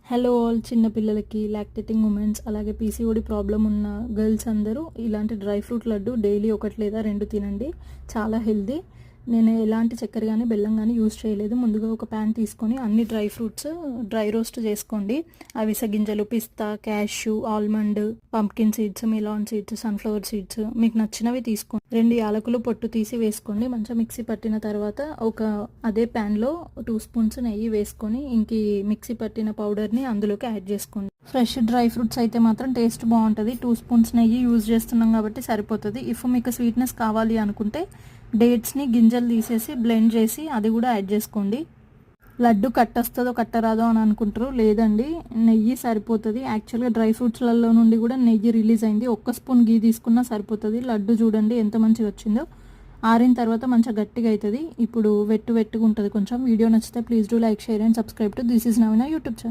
Hello all చిన్న పిల్లలకి lactating women's అలాగే పీసీఓడి ప్రాబ్లం ఉన్న గర్ల్స్ అందరూ ఇలాంటి డ్రై ఫ్రూట్ లడ్డు డైలీ ఒకటి లేదా రెండు తినండి. చాలా హెల్దీ. నేను ఎలాంటి చక్కెర కానీ బెల్లం కానీ యూజ్ చేయలేదు. ముందుగా ఒక ప్యాన్ తీసుకొని అన్ని డ్రై ఫ్రూట్స్ డ్రై రోస్ట్ చేసుకోండి. అవిసె గింజలు, పిస్తా, cashew, almond, pumpkin seeds, melon seeds, sunflower seeds మీకు నచ్చినవి తీసుకోండి. 2 యాలకులు పొట్టు తీసి వేసుకోండి. మంచిగా మిక్సీ పట్టిన తర్వాత అదే ప్యాన్లో 2 స్పూన్స్ నెయ్యి వేసుకొని ఇంక మిక్సీ పట్టిన పౌడర్ని అందులోకి యాడ్ చేసుకోండి. ఫ్రెష్ డ్రై ఫ్రూట్స్ అయితే మాత్రం టేస్ట్ బాగుంటుంది. 2 స్పూన్స్ నెయ్యి యూజ్ చేస్తున్నాం కాబట్టి సరిపోతుంది. ఇఫ్ మీకు స్వీట్నెస్ కావాలి అనుకుంటే డేట్స్ని గింజలు తీసేసి బ్లెండ్ చేసి అది కూడా యాడ్ చేసుకోండి. లడ్డు కట్టొస్తుందో కట్టరాదో అని అనుకుంటారు, లేదండి నెయ్యి సరిపోతుంది. యాక్చువల్గా డ్రై ఫ్రూట్స్లలో నుండి కూడా నెయ్యి రిలీజ్ అయింది. 1 స్పూన్ గీ తీసుకున్నా సరిపోతుంది. లడ్డు చూడండి ఎంత మంచిగా వచ్చిందో. ఆరిన తర్వాత మంచిగా గట్టిగా అవుతుంది. ఇప్పుడు వెట్టుగా ఉంటుంది కొంచెం. వీడియో నచ్చితే please do like, share and subscribe to this is Naveena YouTube channel.